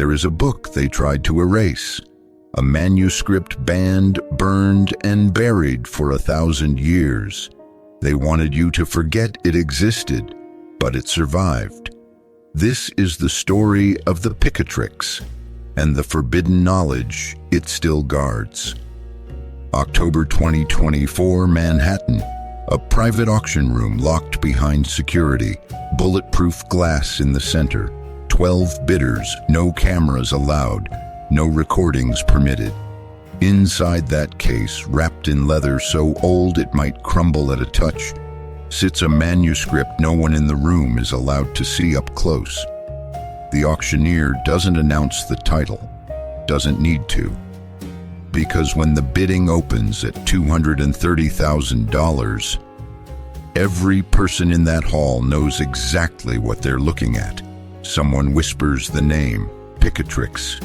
There is a book they tried to erase, a manuscript banned, burned, and buried for 1,000 years. They wanted you to forget it existed, but it survived. This is the story of the Picatrix and the forbidden knowledge it still guards. October 2024, Manhattan. A private auction room locked behind security, bulletproof glass in the center, 12 bidders, no cameras allowed, no recordings permitted. Inside that case, wrapped in leather so old it might crumble at a touch, sits a manuscript no one in the room is allowed to see up close. The auctioneer doesn't announce the title, doesn't need to, because when the bidding opens at $230,000, every person in that hall knows exactly what they're looking at. Someone whispers the name, Picatrix.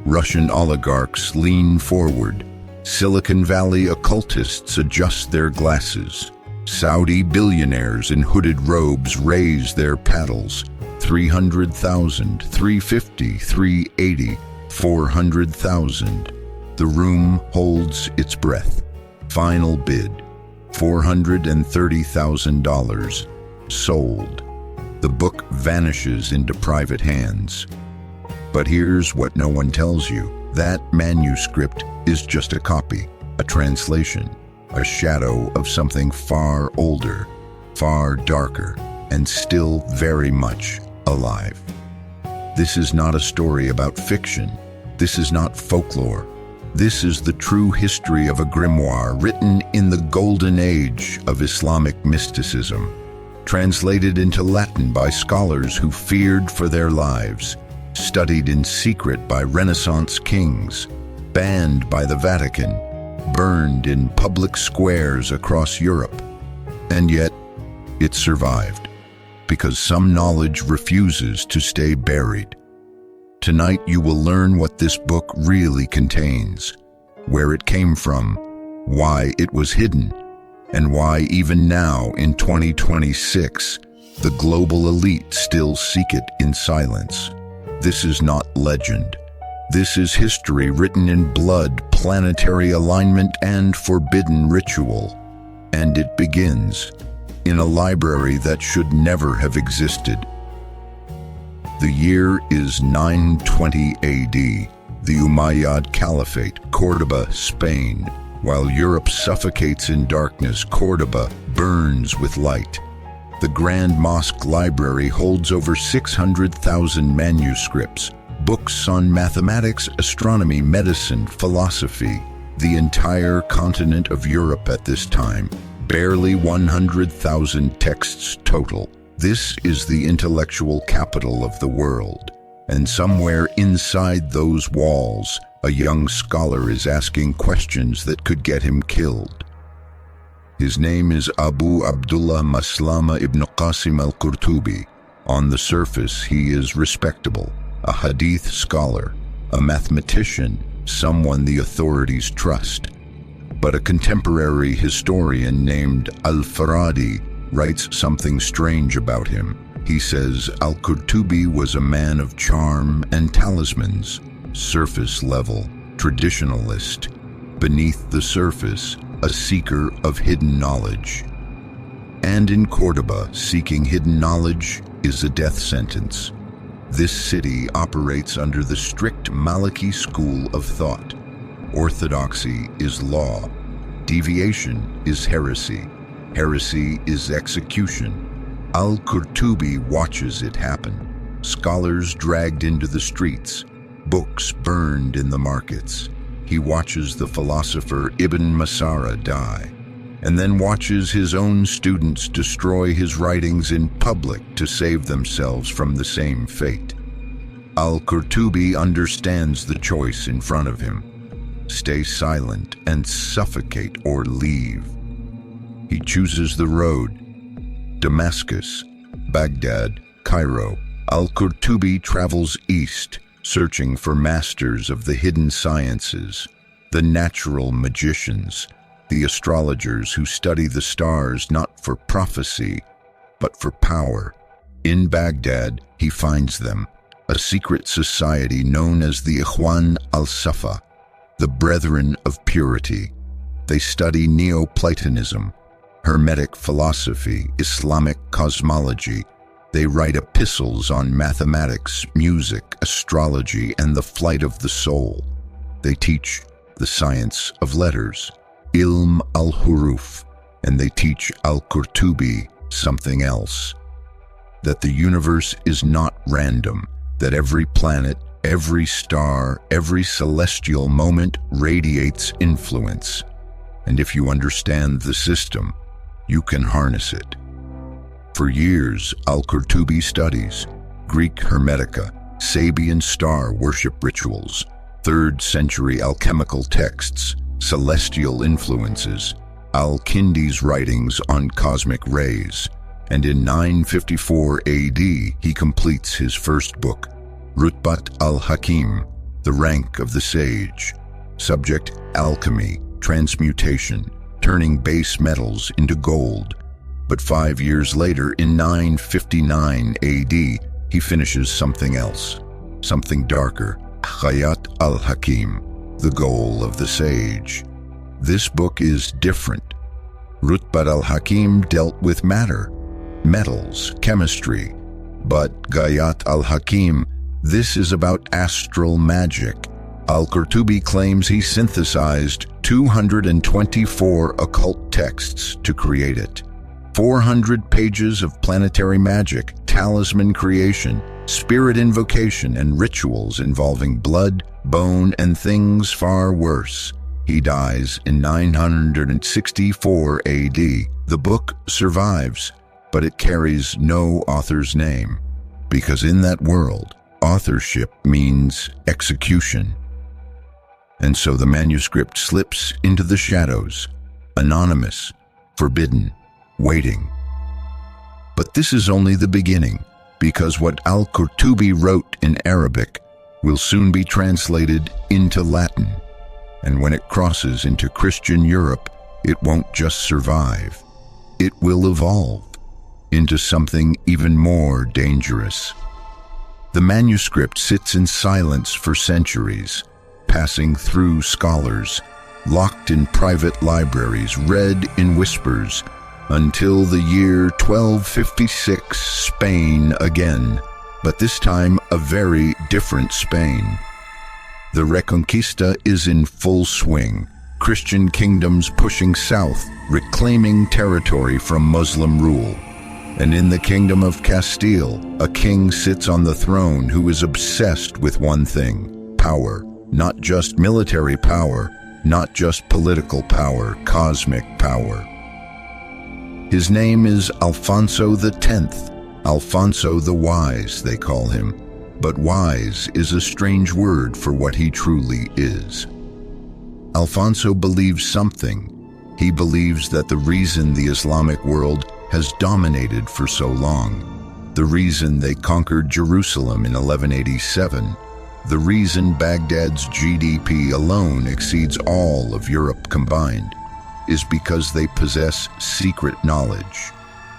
Russian oligarchs lean forward. Silicon Valley occultists adjust their glasses. Saudi billionaires in hooded robes raise their paddles. 300,000, 350, 380, 400,000. The room holds its breath. Final bid, $430,000. Sold. The book vanishes into private hands. But here's what no one tells you. That manuscript is just a copy, a translation, a shadow of something far older, far darker, and still very much alive. This is not a story about fiction. This is not folklore. This is the true history of a grimoire written in the Golden Age of Islamic mysticism, translated into Latin by scholars who feared for their lives, studied in secret by Renaissance kings, banned by the Vatican, burned in public squares across Europe. And yet, it survived, because some knowledge refuses to stay buried. Tonight you will learn what this book really contains, where it came from, why it was hidden, and why even now in 2026, the global elite still seek it in silence. This is not legend. This is history written in blood, planetary alignment, and forbidden ritual. And it begins in a library that should never have existed. The year is 920 AD, the Umayyad Caliphate, Córdoba, Spain. While Europe suffocates in darkness, Córdoba burns with light. The Grand Mosque Library holds over 600,000 manuscripts, books on mathematics, astronomy, medicine, philosophy. The entire continent of Europe at this time, barely 100,000 texts total. This is the intellectual capital of the world, and somewhere inside those walls, a young scholar is asking questions that could get him killed. His name is Abu Abdullah Maslama ibn Qasim al-Qurtubi. On the surface, he is respectable, a hadith scholar, a mathematician, someone the authorities trust. But a contemporary historian named al-Faradi writes something strange about him. He says al-Qurtubi was a man of charm and talismans, surface level, traditionalist. Beneath the surface, a seeker of hidden knowledge. And in Córdoba, seeking hidden knowledge is a death sentence. This city operates under the strict Maliki school of thought. Orthodoxy is law. Deviation is heresy. Heresy is execution. Al-Qurtubi watches it happen. Scholars dragged into the streets, books burned in the markets. He watches the philosopher Ibn Masara die, and then watches his own students destroy his writings in public to save themselves from the same fate. Al-Qurtubi understands the choice in front of him. Stay silent and suffocate or leave. He chooses the road. Damascus, Baghdad, Cairo. Al-Qurtubi travels east, searching for masters of the hidden sciences, the natural magicians, the astrologers who study the stars not for prophecy, but for power. In Baghdad, he finds them, a secret society known as the Ikhwan al-Safa, the Brethren of Purity. They study Neoplatonism, Hermetic philosophy, Islamic cosmology. They write epistles on mathematics, music, astrology, and the flight of the soul. They teach the science of letters, Ilm al-Huruf, and they teach al-Qurtubi something else, that the universe is not random, that every planet, every star, every celestial moment radiates influence. And if you understand the system, you can harness it. For years, al-Qurtubi studies Greek Hermetica, Sabian star worship rituals, 3rd century alchemical texts, celestial influences, al-Kindi's writings on cosmic rays, and in 954 AD he completes his first book, Rutbat al-Hakim, the rank of the sage. Subject: alchemy, transmutation, turning base metals into gold. But 5 years later, in 959 AD, he finishes something else, something darker, Ghayat al-Hakim, the goal of the sage. This book is different. Rutbat al-Hakim dealt with matter, metals, chemistry. But Ghayat al-Hakim, this is about astral magic. Al-Qurtubi claims he synthesized 224 occult texts to create it. 400 pages of planetary magic, talisman creation, spirit invocation, and rituals involving blood, bone, and things far worse. He dies in 964 AD. The book survives, but it carries no author's name, because in that world, authorship means execution. And so the manuscript slips into the shadows, anonymous, forbidden, waiting. But this is only the beginning, because what al-Qurtubi wrote in Arabic will soon be translated into Latin. And when it crosses into Christian Europe, it won't just survive. It will evolve into something even more dangerous. The manuscript sits in silence for centuries, passing through scholars, locked in private libraries, read in whispers, until the year 1256, Spain again, but this time a very different Spain. The Reconquista is in full swing, Christian kingdoms pushing south, reclaiming territory from Muslim rule. And in the kingdom of Castile, a king sits on the throne who is obsessed with one thing: power. Not just military power, not just political power, cosmic power. His name is Alfonso X, Alfonso the Wise, they call him. But wise is a strange word for what he truly is. Alfonso believes something. He believes that the reason the Islamic world has dominated for so long, the reason they conquered Jerusalem in 1187, the reason Baghdad's GDP alone exceeds all of Europe combined, is because they possess secret knowledge,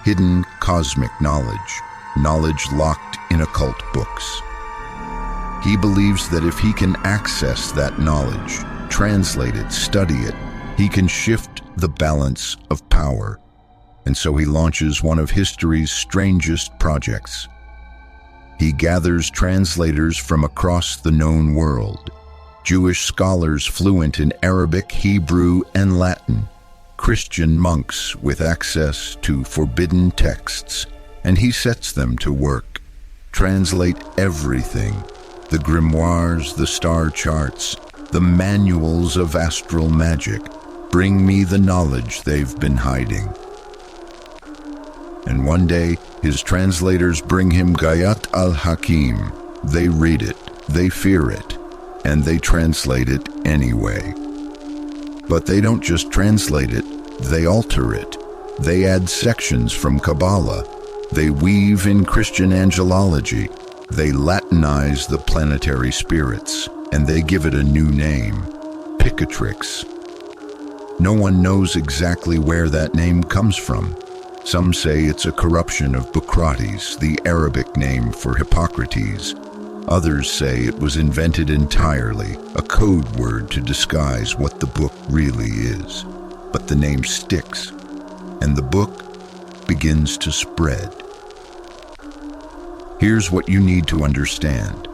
hidden cosmic knowledge, knowledge locked in occult books. He believes that if he can access that knowledge, translate it, study it, he can shift the balance of power. And so he launches one of history's strangest projects. He gathers translators from across the known world, Jewish scholars fluent in Arabic, Hebrew, and Latin, Christian monks with access to forbidden texts, and he sets them to work. Translate everything: the grimoires, the star charts, the manuals of astral magic. Bring me the knowledge they've been hiding. And one day, his translators bring him Ghayat al-Hakim. They read it, they fear it, and they translate it anyway. But they don't just translate it, they alter it. They add sections from Kabbalah. They weave in Christian angelology. They Latinize the planetary spirits, and they give it a new name: Picatrix. No one knows exactly where that name comes from. Some say it's a corruption of Bucrates, the Arabic name for Hippocrates. Others say it was invented entirely, a code word to disguise what the book really is. But the name sticks, and the book begins to spread. Here's what you need to understand.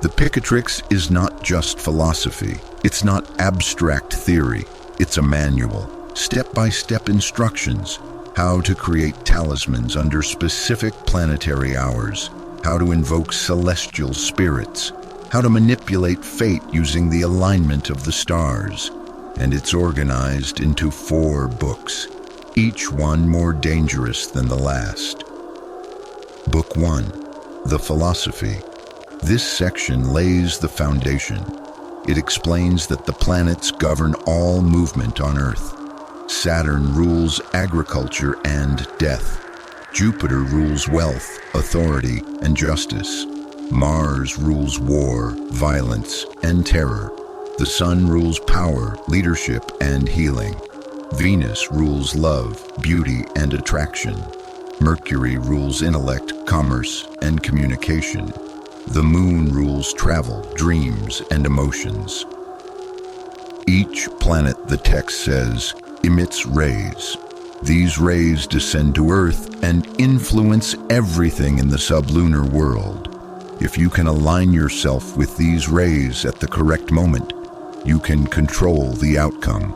The Picatrix is not just philosophy. It's not abstract theory. It's a manual, step-by-step instructions, how to create talismans under specific planetary hours, how to invoke celestial spirits, how to manipulate fate using the alignment of the stars. And it's organized into 4 books, each one more dangerous than the last. Book 1, The Philosophy. This section lays the foundation. It explains that the planets govern all movement on Earth. Saturn rules agriculture and death. Jupiter rules wealth, authority, and justice. Mars rules war, violence, and terror. The Sun rules power, leadership, and healing. Venus rules love, beauty, and attraction. Mercury rules intellect, commerce, and communication. The Moon rules travel, dreams, and emotions. Each planet, the text says, emits rays. These rays descend to Earth and influence everything in the sublunar world. If you can align yourself with these rays at the correct moment, you can control the outcome.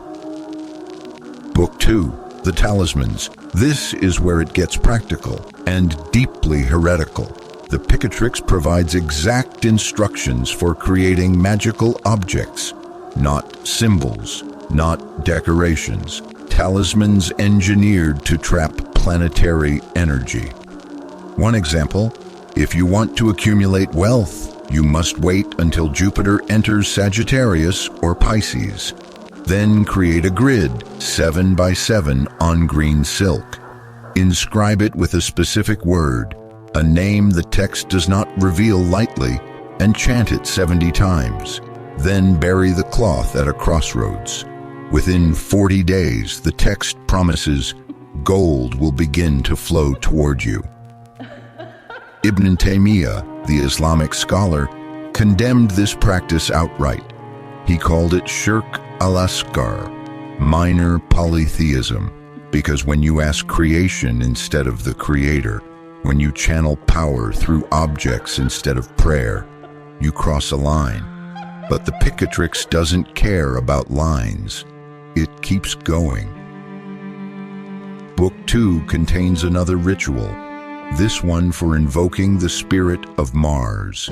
Book 2, The Talismans. This is where it gets practical and deeply heretical. The Picatrix provides exact instructions for creating magical objects, not symbols, not decorations. Talismans engineered to trap planetary energy. One example, if you want to accumulate wealth, you must wait until Jupiter enters Sagittarius or Pisces. Then create a grid, 7 by 7 on green silk. Inscribe it with a specific word, a name the text does not reveal lightly, and chant it 70 times. Then bury the cloth at a crossroads. Within 40 days, the text promises gold will begin to flow toward you. Ibn Taymiyyah, the Islamic scholar, condemned this practice outright. He called it shirk al-asghar, minor polytheism, because when you ask creation instead of the creator, when you channel power through objects instead of prayer, you cross a line. But the Picatrix doesn't care about lines. It keeps going. Book 2 contains another ritual, this one for invoking the spirit of Mars.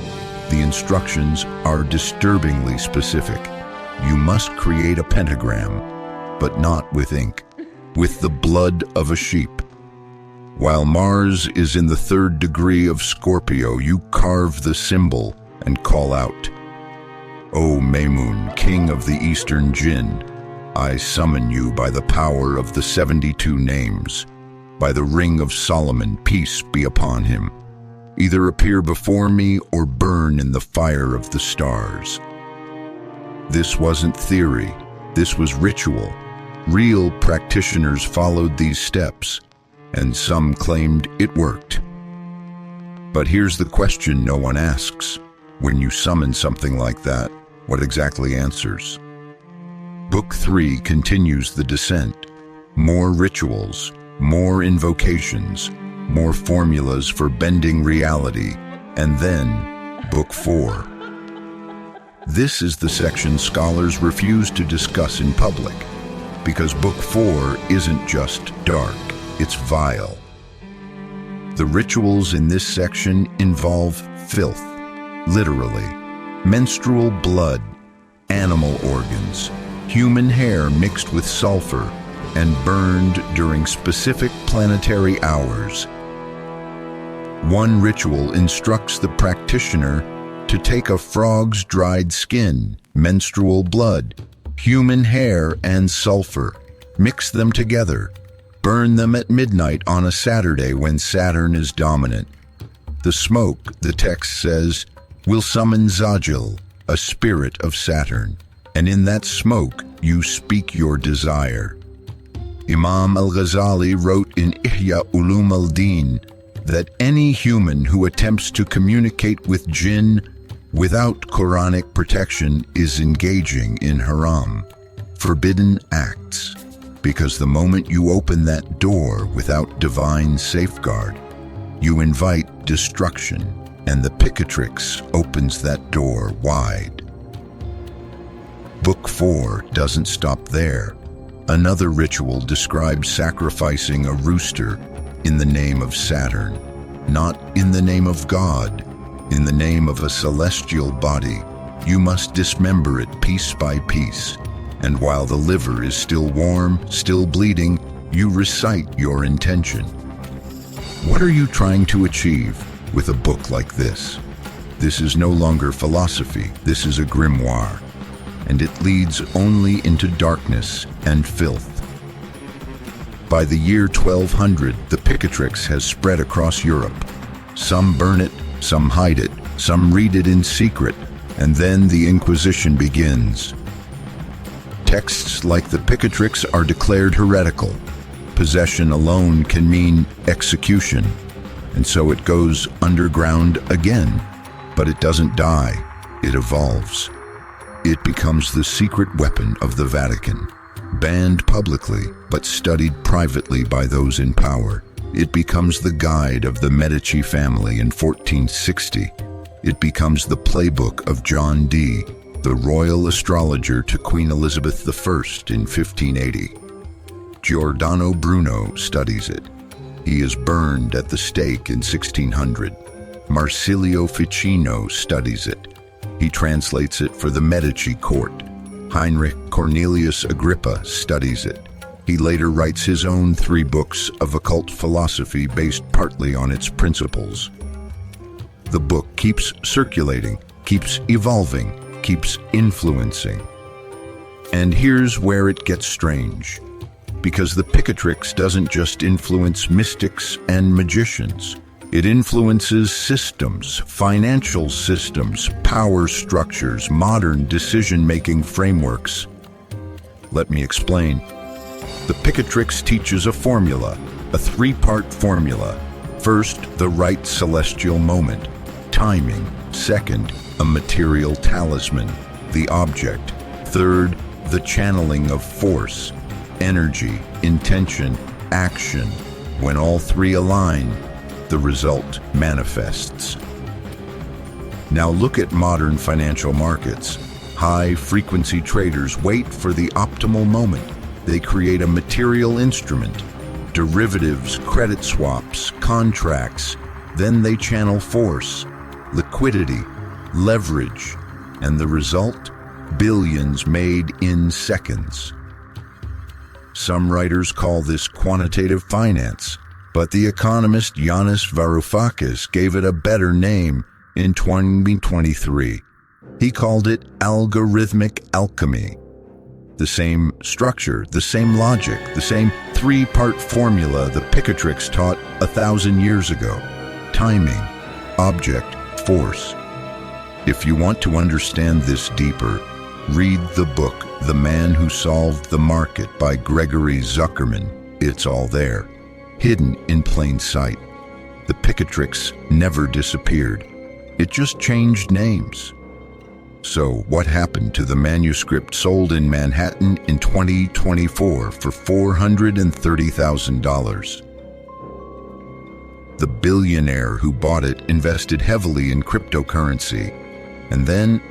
The instructions are disturbingly specific. You must create a pentagram, but not with ink, with the blood of a sheep. While Mars is in the 3rd degree of Scorpio, you carve the symbol and call out, "O Maymun, king of the Eastern Jinn, I summon you by the power of the 72 names, by the ring of Solomon, peace be upon him. Either appear before me or burn in the fire of the stars." This wasn't theory, this was ritual. Real practitioners followed these steps, and some claimed it worked. But here's the question no one asks. When you summon something like that, what exactly answers? Book 3 continues the descent. More rituals, more invocations, more formulas for bending reality, and then Book 4. This is the section scholars refuse to discuss in public, because Book 4 isn't just dark, it's vile. The rituals in this section involve filth, literally, menstrual blood, animal organs, human hair mixed with sulfur, and burned during specific planetary hours. One ritual instructs the practitioner to take a frog's dried skin, menstrual blood, human hair, and sulfur, mix them together, burn them at midnight on a Saturday when Saturn is dominant. The smoke, the text says, will summon Zajil, a spirit of Saturn, and in that smoke you speak your desire. Imam al-Ghazali wrote in Ihya Ulum al-Din that any human who attempts to communicate with jinn without Quranic protection is engaging in haram, forbidden acts, because the moment you open that door without divine safeguard, you invite destruction, and the Picatrix opens that door wide. Book 4 doesn't stop there. Another ritual describes sacrificing a rooster in the name of Saturn, not in the name of God, in the name of a celestial body. You must dismember it piece by piece, and while the liver is still warm, still bleeding, you recite your intention. What are you trying to achieve with a book like this? This is no longer philosophy, this is a grimoire, and it leads only into darkness and filth. By the year 1200, the Picatrix has spread across Europe. Some burn it, some hide it, some read it in secret, and then the Inquisition begins. Texts like the Picatrix are declared heretical. Possession alone can mean execution, and so it goes underground again. But it doesn't die, it evolves. It becomes the secret weapon of the Vatican, banned publicly but studied privately by those in power. It becomes the guide of the Medici family in 1460. It becomes the playbook of John Dee, the royal astrologer to Queen Elizabeth I in 1580. Giordano Bruno studies it. He is burned at the stake in 1600. Marsilio Ficino studies it. He translates it for the Medici court. Heinrich Cornelius Agrippa studies it. He later writes his own 3 books of occult philosophy based partly on its principles. The book keeps circulating, keeps evolving, keeps influencing. And here's where it gets strange, because the Picatrix doesn't just influence mystics and magicians. It influences systems, financial systems, power structures, modern decision-making frameworks. Let me explain. The Picatrix teaches a formula, a 3-part formula. First, the right celestial moment, timing. Second, a material talisman, the object. Third, the channeling of force, energy, intention, action. When all 3 align, the result manifests. Now look at modern financial markets. High-frequency traders wait for the optimal moment. They create a material instrument, derivatives, credit swaps, contracts. Then they channel force, liquidity, leverage, and the result? Billions made in seconds. Some writers call this quantitative finance, but the economist Yanis Varoufakis gave it a better name in 2023. He called it algorithmic alchemy. The same structure, the same logic, the same 3-part formula the Picatrix taught 1,000 years ago. Timing, object, force. If you want to understand this deeper, read the book The Man Who Solved the Market by Gregory Zuckerman. It's all there, hidden in plain sight. The Picatrix never disappeared. It just changed names. So what happened to the manuscript sold in Manhattan in 2024 for $430,000? The billionaire who bought it invested heavily in cryptocurrency, and then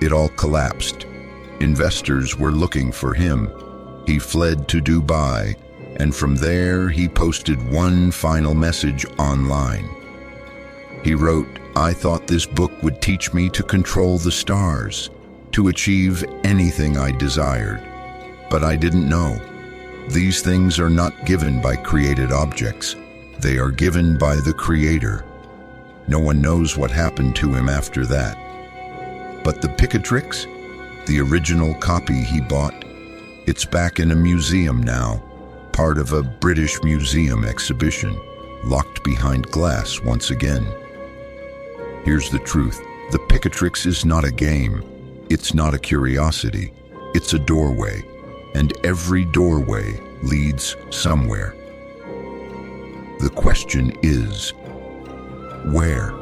it all collapsed. Investors were looking for him. He fled to Dubai, and from there he posted one final message online. He wrote, "I thought this book would teach me to control the stars, to achieve anything I desired. But I didn't know. These things are not given by created objects. They are given by the Creator." No one knows what happened to him after that. But the Picatrix, the original copy he bought, it's back in a museum now, part of a British museum exhibition, locked behind glass once again. Here's the truth. The Picatrix is not a game. It's not a curiosity. It's a doorway. And every doorway leads somewhere. The question is, where?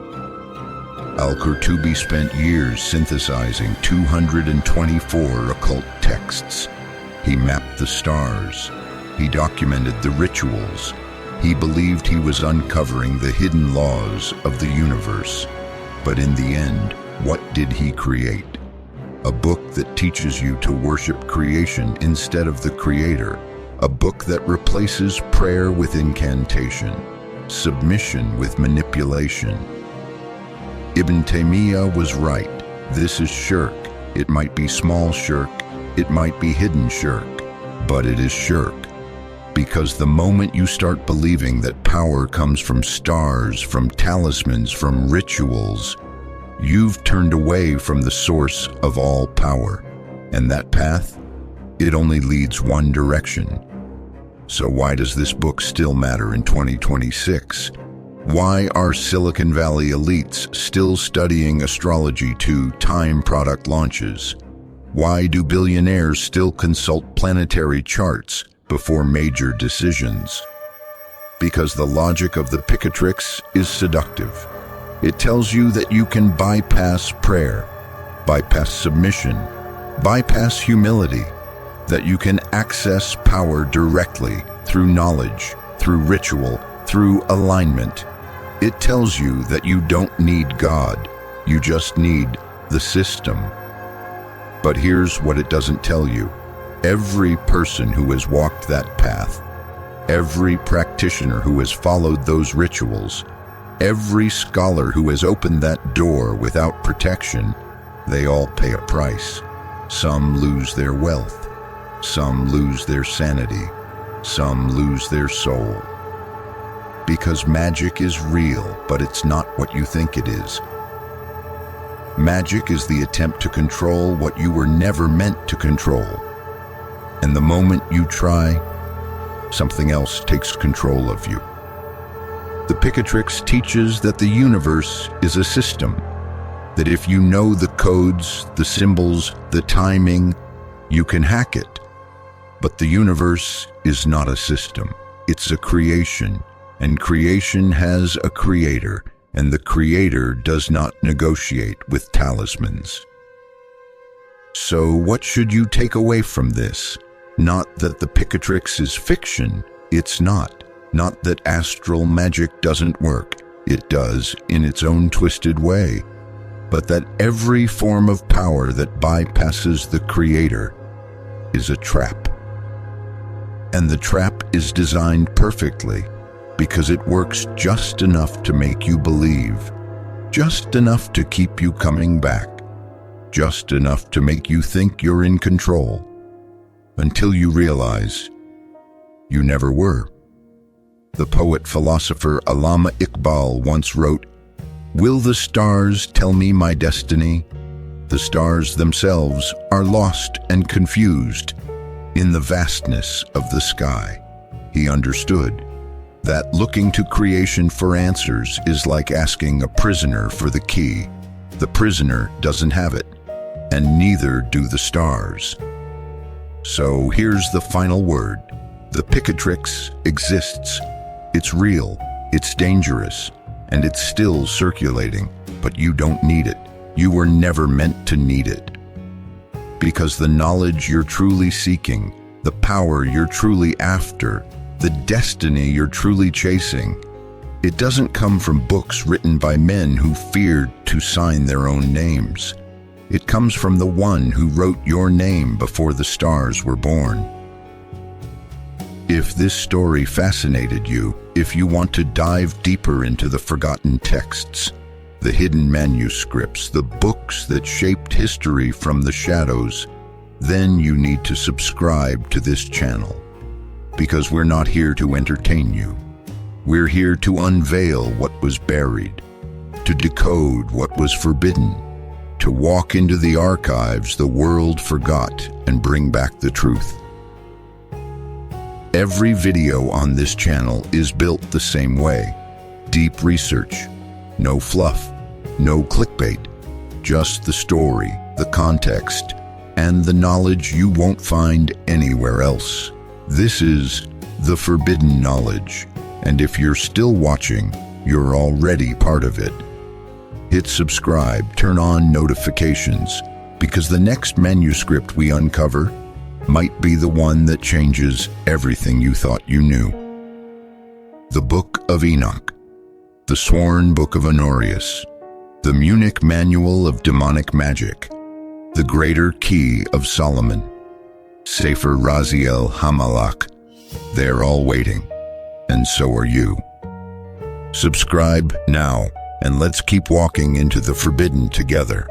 Al-Qurtubi spent years synthesizing 224 occult texts. He mapped the stars. He documented the rituals. He believed he was uncovering the hidden laws of the universe. But in the end, what did he create? A book that teaches you to worship creation instead of the creator. A book that replaces prayer with incantation, submission with manipulation. Ibn Taymiyyah was right. This is shirk. It might be small shirk, it might be hidden shirk, but it is shirk. Because the moment you start believing that power comes from stars, from talismans, from rituals, you've turned away from the source of all power. And that path, it only leads one direction. So why does this book still matter in 2026? Why are Silicon Valley elites still studying astrology to time product launches? Why do billionaires still consult planetary charts before major decisions? Because the logic of the Picatrix is seductive. It tells you that you can bypass prayer, bypass submission, bypass humility, that you can access power directly through knowledge, through ritual, through alignment. It tells you that you don't need God, you just need the system. But here's what it doesn't tell you. Every person who has walked that path, every practitioner who has followed those rituals, every scholar who has opened that door without protection, they all pay a price. Some lose their wealth, some lose their sanity, some lose their soul. Because magic is real, but it's not what you think it is. Magic is the attempt to control what you were never meant to control. And the moment you try, something else takes control of you. The Picatrix teaches that the universe is a system, that if you know the codes, the symbols, the timing, you can hack it. But the universe is not a system, it's a creation, and creation has a creator, and the creator does not negotiate with talismans. So what should you take away from this? Not that the Picatrix is fiction, it's not. Not that astral magic doesn't work, it does in its own twisted way. But that every form of power that bypasses the creator is a trap. And the trap is designed perfectly, because it works just enough to make you believe, just enough to keep you coming back, just enough to make you think you're in control, until you realize you never were. The poet-philosopher Allama Iqbal once wrote, "Will the stars tell me my destiny? The stars themselves are lost and confused in the vastness of the sky." He understood that looking to creation for answers is like asking a prisoner for the key. The prisoner doesn't have it, and neither do the stars. So here's the final word. The Picatrix exists. It's real, it's dangerous, and it's still circulating, but you don't need it. You were never meant to need it. Because the knowledge you're truly seeking, the power you're truly after, the destiny you're truly chasing, it doesn't come from books written by men who feared to sign their own names. It comes from the one who wrote your name before the stars were born. If this story fascinated you, if you want to dive deeper into the forgotten texts, the hidden manuscripts, the books that shaped history from the shadows, then you need to subscribe to this channel. Because we're not here to entertain you. We're here to unveil what was buried, to decode what was forbidden, to walk into the archives the world forgot and bring back the truth. Every video on this channel is built the same way. Deep research, no fluff, no clickbait, just the story, the context, and the knowledge you won't find anywhere else. This is the forbidden knowledge, and if you're still watching, you're already part of it. Hit subscribe, turn on notifications, because the next manuscript we uncover might be the one that changes everything you thought you knew. The Book of Enoch, the Sworn Book of Honorius, the Munich Manual of Demonic Magic, the Greater Key of Solomon, Sefer Raziel Hamalach. They're all waiting, and so are you. Subscribe now, and let's keep walking into the forbidden together.